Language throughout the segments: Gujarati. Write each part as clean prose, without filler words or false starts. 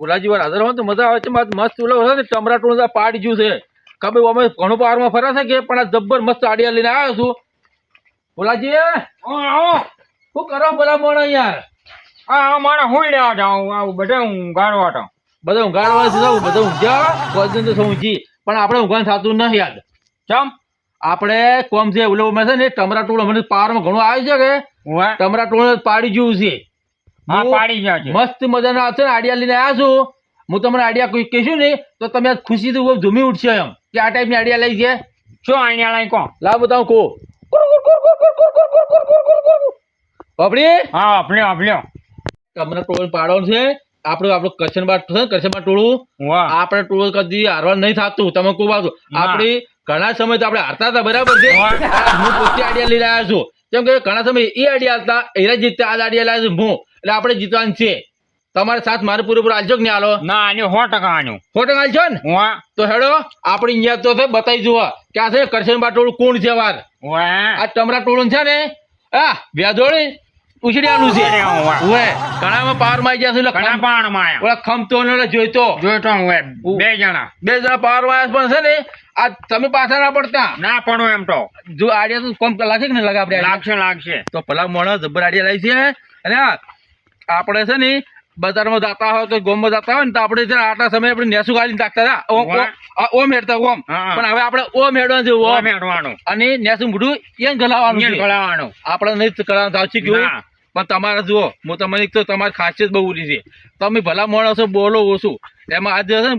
પુલાજી વાર હાજર હોય તો મજા આવે છે. મસ્ત ઓલો છે ને ટમરાટું પાડી ગયું છે. ખબર અમે ઘણું પારમાં ફરે છે કે પણ આ જબ્બર મસ્ત આડિયા લઈને આવ્યો છું. પુલાજી શું કરો પેલા મોણા યાર? હા મારા હું લેવા જાઉં આવું બધા ઊંઘાડવા તો બધા ઊંઘાડવા છે, બધા ઊંઘ્યા કોઈ તો ઊંઘી પણ આપણે ઊંઘવાનું થતું નથી યાદ. ચમ આપણે કોમ છે ઓલો મેં છે ને ટમરાટું મને પારમાં ઘણું આવ્યું છે કે ટમરાટું પાડી ગયું છે. હા પાડી ગયા છે. મસ્ત મજાના છે ને આડિયા લઈને આવ્યા છું. હું તમને આઈડિયા કોઈ કહીશું ને તો તમે ખુશીથી ઝૂમી ઉઠશો એમ કે આ ટાઈપની આઈડિયા લઈ છે. શું આઈડિયા લઈ કહો? લાવ બતાવું કહો. બાપડી હા આપણે ટમરાટું પાડવાનું છે. આપણું કરશનબા ટોળું આપણે ટોળું કદી હારવા નહીં થતું. તમે કહો બાજુ આપડી ઘણા સમય તો આપણે હારતા હતા બરાબર છે. હું પોતે આઈડિયા લઈને આવ્યો છું કેમ કે ઘણા સમય એ આઈડિયા હતા એના જીતતા આ આઈડિયા લાવ્યો છું હું એટલે આપણે જીતવાનું છે. તમારે સાથ મારે પૂરેપૂરો આલજો કે નહીં આલો? ના આનું 100% આનું 100% આલજો ને. તો હેડો આપણે અહીંયા તો બતાવી જુઓ કે આ છે કરશનબા ટોળું કોણ છે વાર. આ ટમરાટોળું છે ને આ વ્યાજોળી ઉછળી આલું છે. ઘણામાં પાવર માં ગયા છે. ઘણા પાણ માં ઓલા ખમતો ને જોઈતો બે જણા પાવર માં પણ છે ને આ તમે પાછા ના પડતા ના પડો એમ તો જો આડિયા તો કોમ લાગે કે ને લાગે આપણે લાગશે તો ભલા મોણા જબ્બર આડિયા લાવી છે. અને આપણે છે ને બજારમાં જતા હોય તો ગોમમાં જતા હોય ને તો આપણે છે ને આટલા સમય આપણે નેસું ગાલીને તાકતા હતા ઓમ હેડતા ઓમ પણ હવે આપણે ઓમ હેડવાનું છે. ઓમ હેડવાનું અને નેસું મોઢું એમ ગલાવવાનું આપણે નહીં કરવાનું સાચી ગયું. પણ તમારે જુઓ હું તમને તો તમારી ખાસિયત બહુ ઉડી છે. તમે ભલા માણસો બોલો ઓછું એમાં આજે છે ને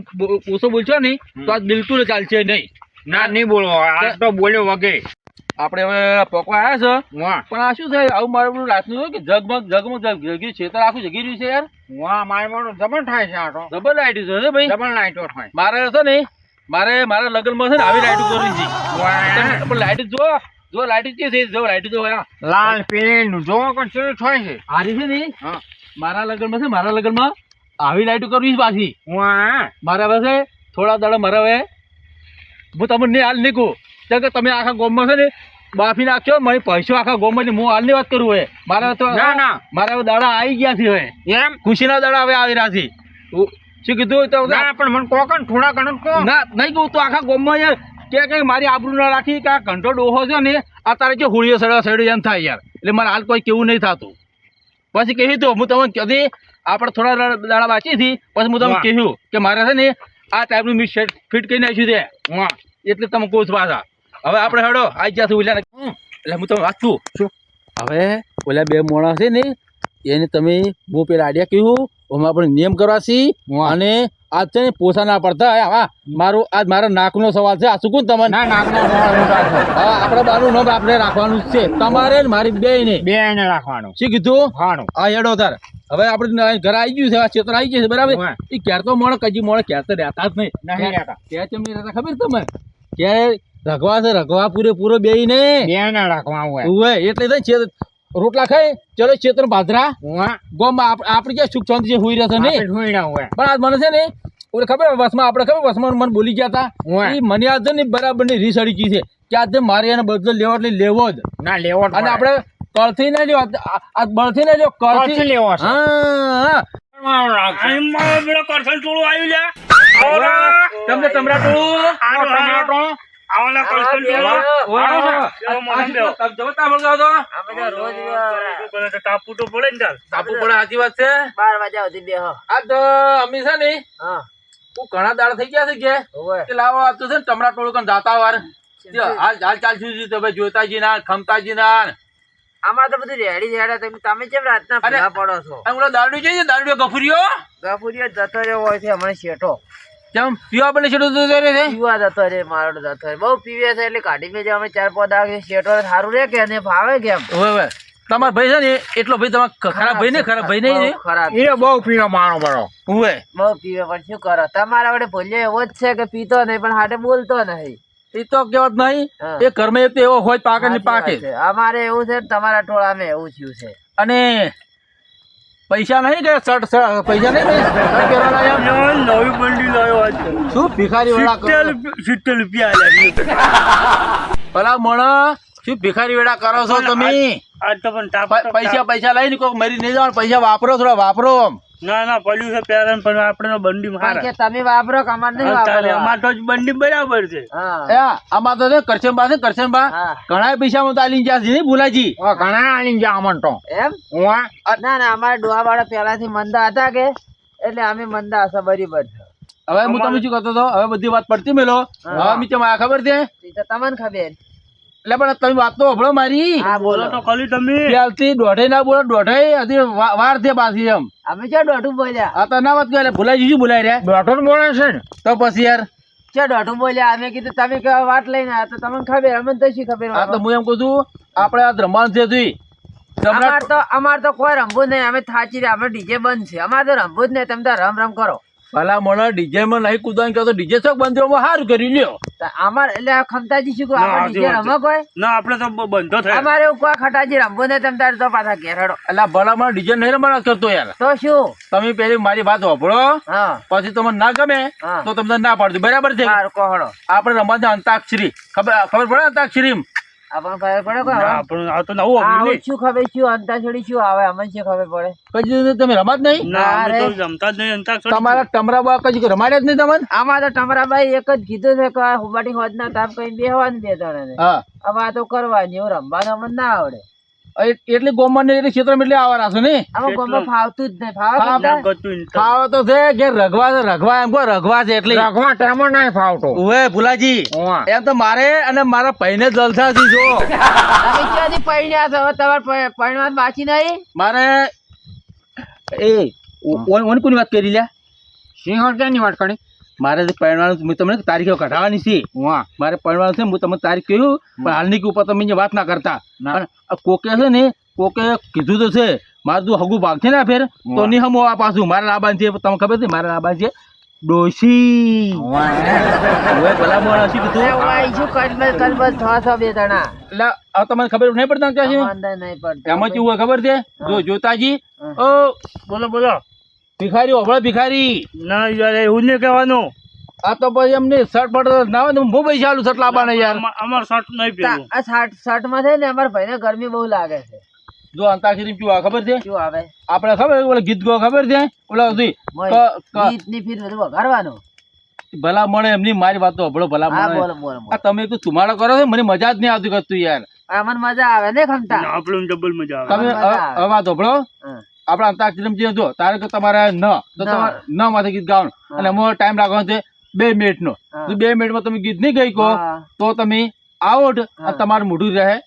ઓછું બોલશો ને તો આજ બિલકુલ ચાલશે નહીં. ના નહીં બોલવો આજ તો બોલ્યો વગે. આપણે હવે પોકવા આવ્યા છે પણ આ શું છે આવું મારે બધું રાતનું કે જગમગ જગી છેતર આખું જગી રહ્યું છે યાર. મારે મારું જબર થાય છે. આ તો જબર લાઈટ છે ભાઈ, જબર લાઈટો થાય. મારે છે ને મારા લગ્નમાં છે ને આવી લાઈટ કરવી છે. પણ લાઈટ જો લાઈટ છે જો લાઈટ જો લાલ પીળી જો કોણ છે થાય છે હારી છે ને. મારા લગ્નમાં આવી લાઈટ કરવી છે પાછી. મારે હવે છે થોડા દાડા મારે હવે હું તમને હાલ નહીં કહું કે તમે આખા ગોમમાં છે ને બાફી નાખશો મને પૈસો આખા ગોમમાં હું હાલની વાત કરું હવે મારે તો મારે હવે દાડા આવી ગયા છે. હવે એમ ખુશીના દાડા હવે આવી રહ્યા છે. શું કીધું તો પણ મને કોકન થોડા ઘણું કહો ના નહીં કહું તો આખા ગોમમાં યાર કે મારી આબરૂ ના રાખી કે આ ઘંટો ડોહો છે ને અત્યારે જે હોળીઓ સડ્યો એમ થાય યાર. એટલે મારે હાલ કોઈ કેવું નહીં થતું. પછી કહ્યું તો હું તમને કદી આપણે થોડા દાડા બાકી હતી પછી હું તમને કહ્યું કે મારે છે ને આ ટાઈપનું મિક્સ ફિટ કરી નાખ્યું છે એટલે તમે કહું છું પાછા. હવે આપણે હેડો આજ જ્યાંથી ઓલા એટલે હું તમે વાંચું શું હવે ઓલા બે મોણા છે ને એને તમે હું પેલા આઈડિયા કહ્યું એમાં આપણે નિયમ કરવા છીએ અને આજ છે ને પોસા ના પડતા. હા આજ મારા નાકનો સવાલ છે. આ શું કહું તમને આપડે બાનું નામ આપણે રાખવાનું છે તમારે મારી બે ને રાખવાનું. શું કીધું? હા હેડો તાર હવે આપણે ઘર આવી ગયું છે. આ ક્ષેત્ર આવી ગયું છે બરાબર. એ ક્યારે તો મોણ કજી મોણ ક્યારે તો રહેતા જ નહીં. ક્યાં ચમ નહીં રહેતા ખબર તમે ક્યારે રખવા છે રખવા પૂરેપૂરો બે ને રાખવા હોય એટલે રોટલા ખાઈ ચલો ક્ષેત્ર ભાદરા ગોમાં આપડે ક્યાં સુખ શાંતિ છે હુઈ રહેશે નહીં. પણ આજ મને છે ને ઓલે ખબર બસમાં આપણે ખબર બસમાં મને બોલી ગયા હતા એ મને આજ ને બરાબર ની રીસ અડી ગઈ છે કે આજે મારે એનો બદલો લેવો એટલે લેવો જ ના લેવો. અને આપણે કળથી ના લ્યો આ બળથી ના લ્યો કળથી લેવો. હા તમને ટમરાટું તાપુ પડે સાચી વાત છે. 12 વાગ્યા સુધી બે આ તો અમી છે ને ઘણા દાડા થઈ ગયા છે કે લાવો આ તો છે ને ટમરાટોળું જાતા વાર હાલ ચાલશું તમે જોતાજી ના ખમતાજી ના આમાં તો બધું રેડી રેડા તમે કેમ રાતના ભેગા પડો છો? ઓલો દારૂ જોઈએ દારૂ ગફુરિયો જતો રહ્યો હોય છે હમણાં શેઠો કેમ પીવા પડે શેઠો જતો રહે છે? પીવા જતો રે મારો જતો રે બહુ પીવે છે એટલે કાઢી મેં અમે 4-5 દાડા શેઠો સારું રે કે એને ભાવે કેમ? હવે તમારા ભાઈ છે ને એટલો ભાઈ તમારે ખરાબ ભાઈ ને ખરાબ ભાઈ નહીં ખરાબ એ બહુ પીવા માણો બરો બહુ પીવે પણ શું કરો તમારા વડે ભૂલ્યો એવો જ છે કે પીતો નહીં પણ હાટે બોલતો નહીં. એ તો કેવત નહીં એ ઘરમાં એક એવો હોય પાકે ને પાકે. અમારે એવું છે તમારા ટોળામાં એવું થયું છે. અને પૈસા નહીં કે પૈસા નહીં નવી બંડી લાવ્યો શું ભિખારી વાળા 70 રૂપિયા ભલા મોણા શું ભિખારી વેડા કરો છો તમે? આજ તો પણ પૈસા લઈને કોઈ મરી નહીં જવાનું પૈસા વાપરો થોડા વાપરો. ના ના પડ્યું છે પેરણ પણ આપણે તો બંડી કારણ કે તમે વાપરો કે અમારે નહીં વાપરવા. અમાર તો બંડી બરાબર છે. હા આમાં તો કરશનબા છે કરશનબા હા. ઘણા પૈસામાં તો આલી ગયા છે નહીં ભુલાજી. ઘણા આલી જા અમન તો એમ ઉવા ના ના અમારા ડોહાવાળા પહેલાથી મંદા હતા કે એટલે અમે મંદા હશે બરાબર છે. હવે હું તમે શું કહેતો હતો હવે બધી વાત પડતી મેલો. હા. હવે મીચે માં ખબર છે એ તો તમને ખબર. એટલે પણ તમે વાત તો સાંભળો મારી. હા બોલો બોલો તો ખાલી તમે. ત્યારથી દોઢે ના બોલો દોઢે હજી વાર છે પાછી એમ. અમે ચો દોઢું બોલ્યા. આ તો ના વાત કરે ભુલાજી શું ભુલાઈ રહ્યા બેઠો જ બોલે છે ને. તો પછી યાર ચો દોઢું બોલ્યા અમે કીધું તમે કેવા વાત લઈને આવ્યા તો તમને ખબર અમને તો શી ખબર. આ તો હું એમ કહું છું આપણે આ રમવાનું છે તું અમાર તો કોઈ રમવું નહીં. અમે થાચી રહ્યા અમે ડીજે બંધ છે. અમારે તો રમવું જ નહીં. તમે તો રમ કરો. ભલા મોણા ડીજે માં નહીં કૂદવાનું કહો તો ડીજે ચોક બંધ સારું કરી લ્યો. તો અમાર એટલે આ ખમતાજી શું કહું ના, આપણે સાચી ડીજે વાત છે. રમો કોઈ ના આપણે તો બંધો થયા. અમારે એવું કોઈ ખટાજી રમવું નહીં. તમે તારે તો પાછા ઘેર હેડો. એટલે ભલા મને ડીજે નહીં રમવાના કરતો યાર. તો શું તમે પેલી મારી વાત સાંભળો હા પછી તમને ના ગમે હા. તો તમને ના પાડતું બરાબર છે. સારું કહો. આપણે રમવાનું અંતાક્ષરી ખબર પડે અંતાક્ષરી આપણને ખબર પડે કોઈ ના, હવે? આપણને આ તો નવું આ આવ્યું નહીં. શું ખબર શું અંતાક્ષરી શું આવે અમને શું ખબર પડે. કઈ તમે રમત નહીં ના અમે તો અરે. જમતા જ નહીં અંતાક્ષરી. તમારા ટમરા બા કઈ રમાડ્યા જ નહીં તમને. આમાં તો ટમરાભાઈ એક જ કીધું છે કે હુબાટી હોદના તાપ કઈ બેહવાનું બે જણાને. હા હવે આ તો કરવાની એવું રમવાનું અમને ના આવડે. એટલે ગોમન એટલે ક્ષેત્ર એટલે આવા છો ને આમાં ગમમાં ફાવતું જ નહીં. ફાવે હા, બધા? ગતું નહીં. ખાવા તો છે કે રઘવા એમ કહો રઘવા છે એટલે રાખવા ટાઈમ નહીં ફાવતો. ઓવે ભુલાજી ઉવા. એમ તો મારે અને મારા ભાઈને જલસા છે જો તમે ક્યાંથી પૈણ્યા છો? હવે તમારે પૈણવાનું બાકી નહીં? મારે ઓન કોની વાત કરી લ્યા સિંહણ ક્યાંની વાત કરી? મારે જે પરણવાનું મેં તમને તારીખો કઢાવવાની છે ઉવા. મારે પરણવાનું છે હું તમને તારીખ કહ્યું પણ હાલની કે ઉપર તમે અહીંયા વાત ના કરતા ના. પણ આ કોકે છે ને કોકે કીધું તો છે મારું જો હગું ભાગ છે ને આ ફેર તો નહીં હમો આ પાછું મારા લાબાન છે તમને ખબર છે મારા લાબાન છે ડોશી ઉવા. હવે ભલા મોણા શું એ કીધું વાય શું કલબલ થવા છો બે જણા? એટલે આ તમને ખબર નહીં પડતા ક્યાં છે અમને નહીં પડતું. એમાં કેવું હોય ખબર છે જો જોતાજી ઓ બોલો બોલો. ભિખારી ઓભળો ભિખારી ના યાર એવું નહીં કહેવાનું. આ તો પછી એમને શર્ટ પડ ના હોય તો હું પૈસા આલું શર્ટ લાવવાના યાર અમાર શર્ટ નહીં પહેરવું. આ શર્ટ માં છે ને અમારા ભાઈને ગરમી બહુ લાગે છે. જો અંતાક્ષરી શું આવે ખબર છે શું આવે? આપણે ખબર ઓલા ગીત ગો ખબર છે ઓલા ગીતની ફીર બધું વઘારવાનું. ભલા મળે એમની મારી વાત તો હભળો ભલા હા મળે બોલો બોલો આ તમે એકલું ધુમાડો કરો છો મને મજા જ નહીં આવતી કરતું યાર અમને મજા આવે ને ખમતા. ના, આપણને ડબલ મજા આવે. તમે મજા આવે. હવે વાત હભળો હા. આપણા અંતાક્ષરી જો તારે કે તમારે ન તો ન. તમારે ન માંથી ગીત ગાવાનું અને એમાં ટાઈમ રાખવાનો છે 2 મિનિટનો હા. તો 2 મિનિટમાં તમે ગીત નહીં ગઈ કહો હા. તો તમે આવો જ હા. અને તમારું મોઢું રહે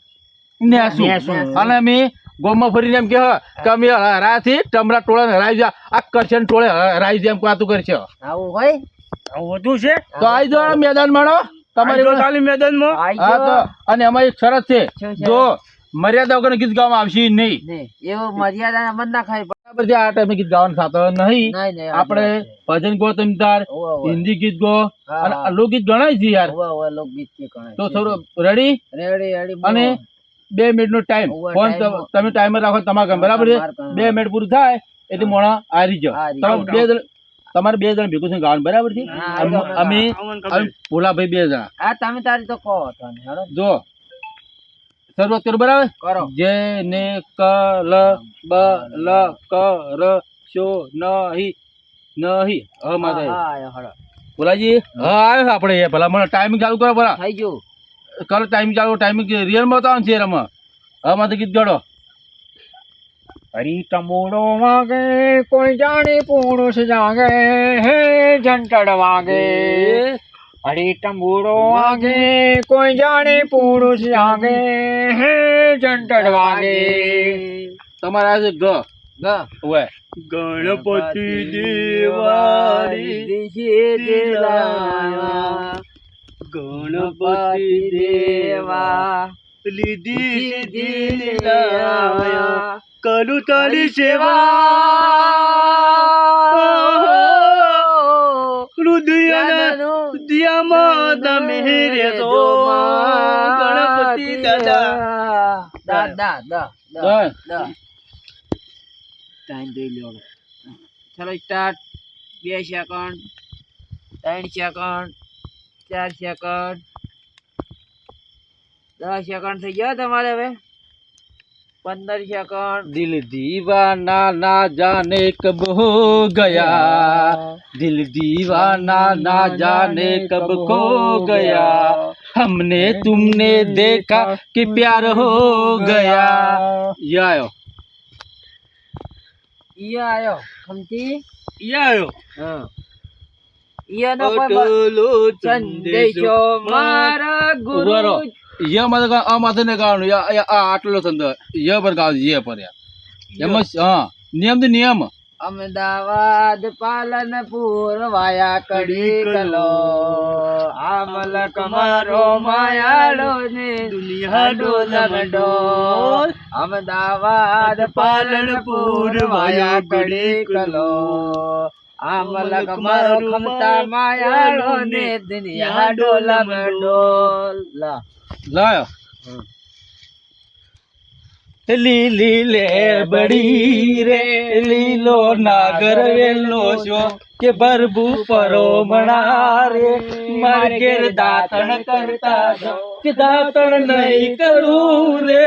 નેસું નેસું. અને અમે ગોમમાં ફરીને એમ કે કે અમે હરાથી ટમરા ટોળા હરાઈ જા આ કરશન ટોળે હરાઈ જાય એમ વાતું કરશે આવું હોય? આવું વધુ છે. તો આવી જાઓ મેદાન માણો તમારી આજો ખાલી મેદાનમાં. આઈ હા તો ગયો. અને એમાં એક શરત છે શું છે? જો મર્યાદા વગર ગીત ગાવામાં આવશે નહીં નહીં, એવું મર્યાદા અમને ના ખાઈ પડે. બરાબર છે આ ટાઈમે ગીત ગાવાનું થતો નહીં નહીં, નહીં, આપણે ભજન ગો તમે તાર ઓવે, ઓવે. હિન્દી ગીત ગો હા, અને હા. આ લોકગીત ગણાય છે યાર ઓવે, ઓવે, લોકગીત કે ગણાય. તો થોડું રેડી રેડી, રેડી, અને બોલો. 2 મિનિટનો ટાઈમ ઓવે, ફોન time. તમે ટાઈમર રાખો તમારા કામ બરાબર છે તમારા કામ. 2 મિનિટ પૂરું થાય એટલે મોણા હારી જાઓ હારી તમે જાઓ. તમારે 2 જણ ભેગું થઈને ગાવાનું બરાબર છે હા, અમે અમે અમને ખબર. ભોલાભાઈ 2 જણા હા તમે તારી તો કહો તને હેડો. જો શરૂઆત કરો બરાબર કરો. જે ને ક લ બ લ ક ર શો નહી નહી હ માં થાય હા, હા, હેડો. ભોલાજી હા આવ્યો આપણે એ ભલા મને ટાઈમિંગ ચાલુ કરો ભલા થઈ ગયું. કરો ટાઈમિંગ ચાલુ ટાઈમિંગ રિયલમાં બતાવો છે રમા હા માં ગીત ગાડો હરી તંબોળો વાગે કોઈ જાણે પુરુષ જાગે હે જંટડ વાગે. હરી તંબોળો વાગે કોઈ જાણે પુરુષ જાગે હે જંટડ વાગે. તમારે આ છે ગ ગ. ઓય ગણપતિ દેવારી દિશે દેલાયા. ગણપતિ દેવા લીધી દિલાયા. કરું તારી સેવા હૃદયના દિયામાં તમે રે તો ગણપતિ દાદા. દાદા દા હા. દા ટાઈમ જોઈ લો. ચલો start. 2 second 3 second 4 second 10 second થઈ ગયા તમારે હવે. 15 સેકન્ડ. दिल दीवाना ना जाने कब हो गया, दिल दीवाना ना जाने कब खो गया, हमने तुमने देखा कि प्यार हो गया. ये आयो. ઈ આયો ખમતી. યાયો હા ઈયાનો કોઈ અટલો સંદેશો મારા ગુરુ. उभा रहो. ये मत गा आ माथे ने गाणं या या आ आटलो संद ये पर गाव ये पर या एम हां नियम तो नियम અમદાવાદ પાલનપુર વાયા કડી કલો આમલક મારો માયાળો ને દુનિયા ડોલમ ડોલ. અમદાવાદ પાલનપુર વાયા કડી કલો આમલક મારો ખમતા માયાળો ને દુનિયા ડોલમ ડોલ. લા लायो. લીલી લે બડી રે લીલો નાગર વેલો છો કે ભરબુ પરો મણા રે માર્ગેર દાતણ કરતા જો કે દાતણ નહીં કરું રે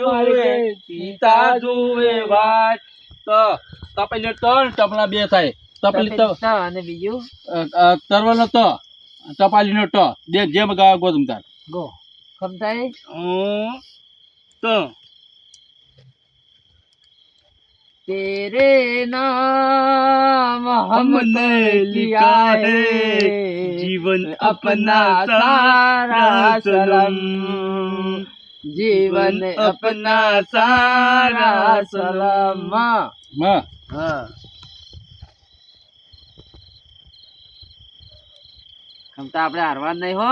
રોવે સીતા જુએ વાત. તો તપેલી ત્રણ ટપલા બે થાય. તપેલી તો અને બીજું તરવાનો તો ટપાલીનો ટ દે જેમ ગાવા ગો તમ તાર ગો ખમતાઈ. તો तेरे नाम हमने लिखा है जीवन अपना सारा सनम, जीवन अपना सारा सनम. માં हाँ ખમતા આપણે હારવા નહીં હો.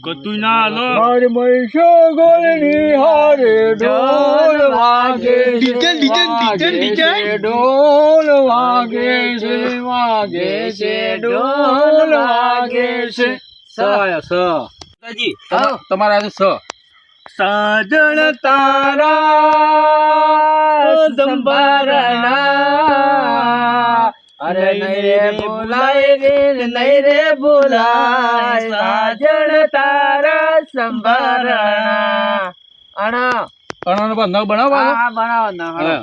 ગતું ના હાલો મારી મૈસો ગોળની હારે ઢોલ વાગે ડીજે, ડીજે, ડીજે, ડીજે. ઢોલ વાગે છે વાગે છે ઢોલ વાગે છે. સ આયા સ દાદાજી તમારા આજે સ સાજણ તારા સંભારણા અરે નહીં રે બોલાય રે નહીં રે બોલાય સાજણ તારા સંભારણા. અણા અણાનો પર ન બનાવવાનો. આ બનાવો ના હા.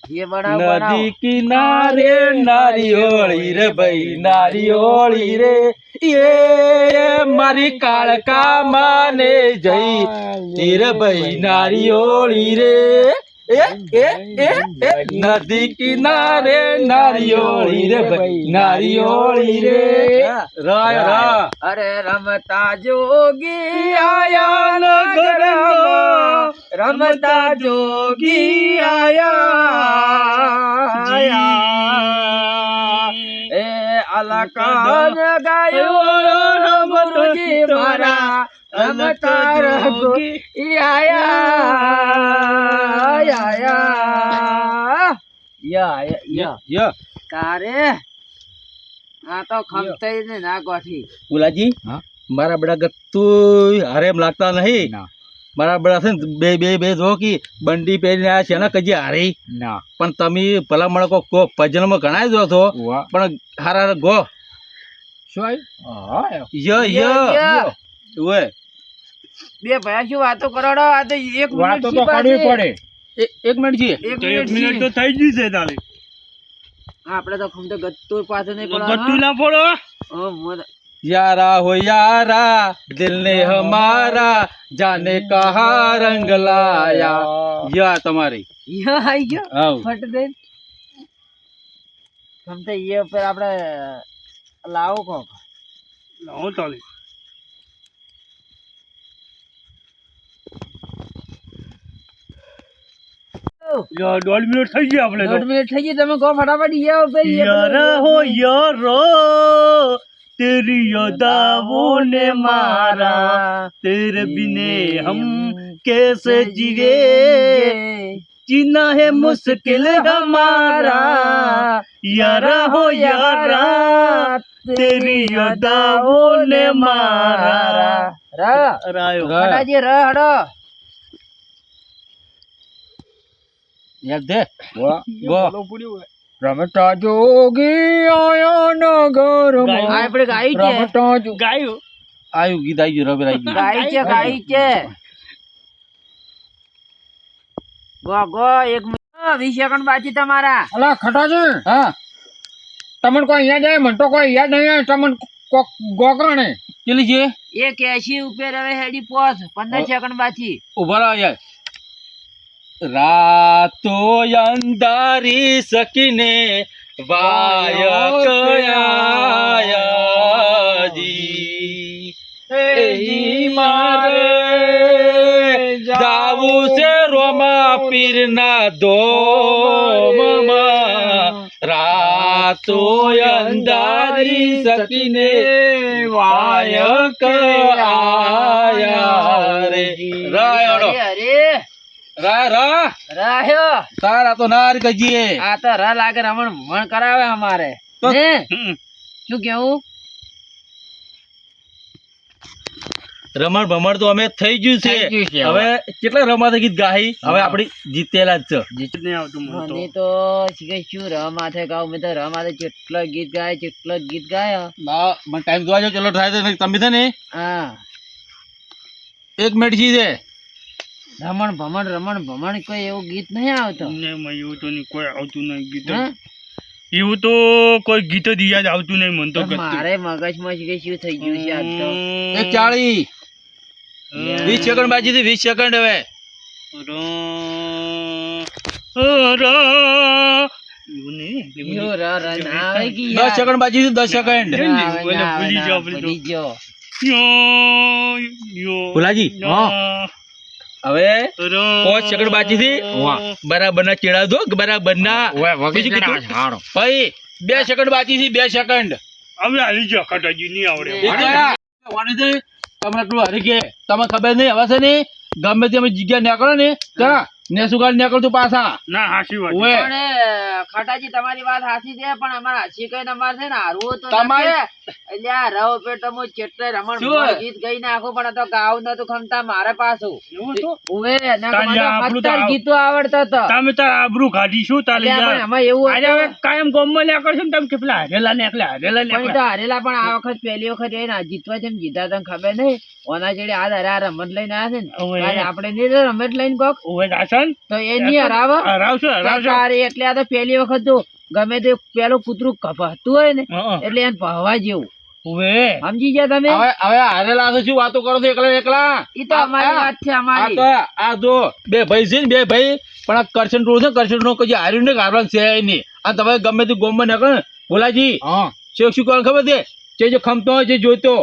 ये बनाओ बनाओ. નદી કિનારે નારી હોળી રે ભાઈ નારી હોળી રે એ મારી કાળકા માને જઈ રે ભાઈ નારી હોળી રે એ નદી કિનારે નારી હોળી રે ભાઈ નારી હોળી રે રાય રા. અરે રમતા જોગી આયા નગરમાં રમતા જોગી આયા એ અલકાન ગાયો રમતુજી મારા રમતા રઘુજી આયા યા ય તારે આ તો ખમતઈ ને ના ગોઠી. ઉલાજી હા? મારા બડા ગતું હારે એમ લાગતા નહીં. ના મારા બડા છે ને બે બે બે જો કે બંડી પહેરીને આવ્યા છે ને કજી હારી ના પણ તમે ભલા મને કો ભજનમાં ગણાય જો છો વાહ પણ હારા ગો શું આવ્યું? ય ય ઓય બે ભાઈ શું વાતો કરોડો? આ તો એક વાતો મિનિટ તો કરવી પડે. એક મિનિટ છે. એક તો 1 મિનિટ મિનિટ તો થઈ ગઈ છે તારે આપણે તો ખમતો ગત્તુ પાછો નહીં ગતું ના ફોડો यारा हो यारा दिल ने हमारा जाने कहा रंग लाया. યા તમારી આઈ ગયો આવ ફટ દે ખમતો એ ઉપર આપણે લાવો કોક. લાવો તારે યાર 1.5 મિનિટ થઈ ગઈ આપણે તો 1.5 મિનિટ થઈ ગઈ. તમે કહો ફટાફટ યા ઉપર यारा हो यारो तेरी यादाओं ने मारा तेरे बिने हम कैसे जिए जीना है मुश्किल हमारा यारा हो यारा तेरी यादाओं ने मारा ર रायो ફટાજી ર હડો. યાદ દે વાહ ગો રમતા જોગી આયા નગરમાં આ આપણે ગાઈ છે રમતા જો गायो આયુ ગીત આવી ગયું રબર આવી ગયું. ગાઈ છે ગાઈ છે ગો ગો 20 સેકન્ડ બાકી તમારા. અલા ખટાજી હા તમને કોઈ યાદ આવે મને તો કોઈ યાદ નહીં આવે તમને કોક ગોગણે કેટલી છે 180 ઉપર હવે હેડી પોસ 15 સેકન્ડ બાકી. ઉભા રહો યાર રાતો અંધારી સકીને વાયક આયાજી એઈ મારે જાવું છે રોમા પીરના ધોમમાં રાતો અંધારી સકીને વાયક આયા રે રાયડો અરે રા રાહ્યો તારા તો નાર ગજીએ આ તો ર લાગે રમણ ભમણ કરાવે અમારે તો- ને શું કેવું રમણ ભમણ તો અમે થઈ ગયું છે થઈ ગયું છે હવે કેટલા રમાતા ગીત ગાઈ હવે આપડી જીતેલા જ છે નહીં આવતું મને તો. મને તો શીખે શું ર માથે ગાવ મેં તો ર માથે કેટલો ગીત ગાય ના મને ટાઈમ જોવા જો ચલો થાય તો તમે છે ને હા 1 મિનિટ છી છે રમણ ભમણ કોઈ એવું ગીત નહીં આવતો નહીં, મને એવું તો નહીં, કોઈ આવતું નહીં ગીત. હા? એવું તો કોઈ ગીત જ યાદ આવતું નહીં મને તો પણ મારે મગજમાં શીખે શું થઈ ગયું છે આજ તો 1:40 20 સેકન્ડ બાકી છે 20 સેકન્ડ હવે યો ર ર ના આવે કે 10 સેકન્ડ બાકી છે 10 સેકન્ડ ના આવે, ભૂલી ના આવે, જાઓ, ના, ભૂલી ભૂલી જાઓ. ભુલાજી હવે 5 સેકન્ડ બાકી છે બરાબર ના ચેડા દો બરાબર ના ઓય બીજું વગી કીધું? હારો ભાઈ 2 સેકન્ડ બાકી છે 2 સેકન્ડ હવે આવી જાઓ ખટાજી નહીં આવડે એ કયા? વાની છે, તમને એટલું હરી કે તમને ખબર નહીં હવે છે ને ગમે તે અમે જગ્યા નીકળો ને ત્યાં નેસુગાડ નીકળતું પાછા ના હાસી વાત ઓવે પણ ખાટાજી તમારી વાત સાચી છે પણ અમારા હાસી કઈ અમારે છે ને હારવું તો તમારે- નથી. એટલે આ રવ પેટ તો હું ચેટલે રમણ શું? ભમણ ગીત ગઈ નાખું પણ આ તો ગાવ નતું ખમતા મારે પાછું એવું તો ઉવે ના તારે મને આપણું તો મસ્તર આવ- ગીતો આવડતો હતો તમે તાર આબરૂ કાઢી શું તાલી એટલે પણ યાર એમાં એવું આજે હવે હતું કાયમ ગોમમાં લ્યા કરશો ને તમે કેટલા હારેલા ને એકલા હારેલા ને પણ એ તો એકલા. હારેલા પણ આ વખત પહેલી વખત એ ના જીતવા જેમ જીતા તને ખબર નહીં ઓના જેડે આ રમત લઈને આવ્યા છે ને ઓવે. કાલે આપણે નહીં તો રમત લઈને કોક ઓવે દાસન તો એ નહીં હરાવો હરાવશો હરાવશો તારે એટલે આ તો પહેલી વખત જો ગમે તે પેલું કૂતરું કપાતું હોય ને હં. એટલે એને ભહવા જેવું ઓવે સમજી ગયા તમે હવે હવે હારેલા છો શું વાતો કરો છો એકલા એકલા ઈ તો અમારી વાત છે આ અમારી તો આ જો બે ભાઈ છે ને બે ભાઈ પણ આ કરશન રોડ છે કરશન નો કઈ હાર્યું ને હારવાનું છે નહીં આ તમે ગમે તે ગોમમાં નીકળો ને ભોલાજી હા શું કરવાનું ખબર છે જે જે ખમતો હોય જે જોઈતો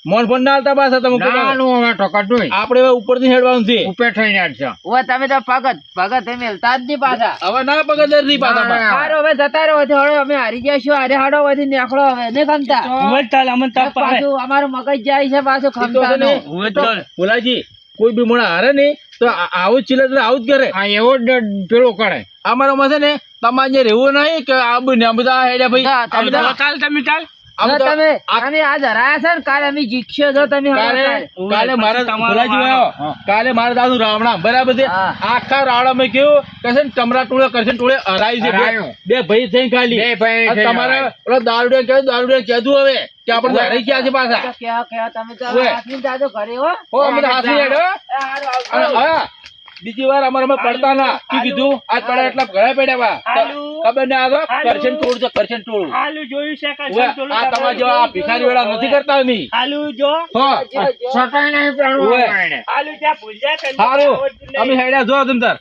મોન ફોન ના હાલતા પાછા તમે નાનું હવે તો કટું આપણે હવે ઉપરથી હેડવાનું છે ઉપે થઈને આજ છે ઓ તમે તો ભગત તમે હેલતા જ નહીં પાછા હવે ના પગદર નહીં પાછા ના, ના. હારો હવે જતા રહો હવે અમે હારી ગયા છું હારે હાડો હવે નીકળો હવે ને ખમતા ઓવે ચાલ અમન તાપ પાડે પાછું અમારું મગજ જાય છે પાછું ખમતા નું. ઓવે ચાલ ભોલાજી કોઈ બી મોણા હારે ને તો આવું જ ચીલે આવું જ કરે આ એવો જ પેલું કરે અમારામાં છે ને તમારે જે રહેવું નહીં કે આ બધા બધા હેડ્યા ભાઈ ના, આ બધા ચાલ તમે ચાલ આમ જો તો તમે આ- અમે આજ હરાયા છે ને કાલે અમે જીતશો છો તમે હવે કાલે કાલે. કાલે પછી મારા તમારો ભોલાજી વારો. આવ્યો. કાલે મારા દાદુ રાવણા બરાબર છે હા. આખા રાવણા મેં કેવું કશે ને ટમરા ટોળે કરશે ને ટોળે હરાયું છે હરાયું. બે ભાઈ થઈ ખાલી બે ભાઈ અને થઈને તમારે હરાયું. ઓલો દારૂડિયા કીધું હવે કે આપણે તો હરાઈ ગયા છે પાછા તો કેવા તમે તો ઓવે. હાથની જાદુ કરે હો હો અમે તો હાંસી હેડ, હો. એ હારું આવજો. અને હા બીજી વાર અમારે પડતા ના શું કીધું આ પડ્યા એટલા ઘણા પડ્યા વા હાલું. ખબર ના આવે હાલું. કરશન ટોળ છે કરશન ટોળ હાલુ જોયું છે કે ઓવે, આ તમારા જેવા આ ભિખારી વેળા નથી કરતા નહીં હાલુ જો હો જો, જો. સટાઈ નહીં ઓવે. પેલું હાલુ ત્યાં ભૂલ્યા કે સારું અમે હેડ્યા જો તમ તાર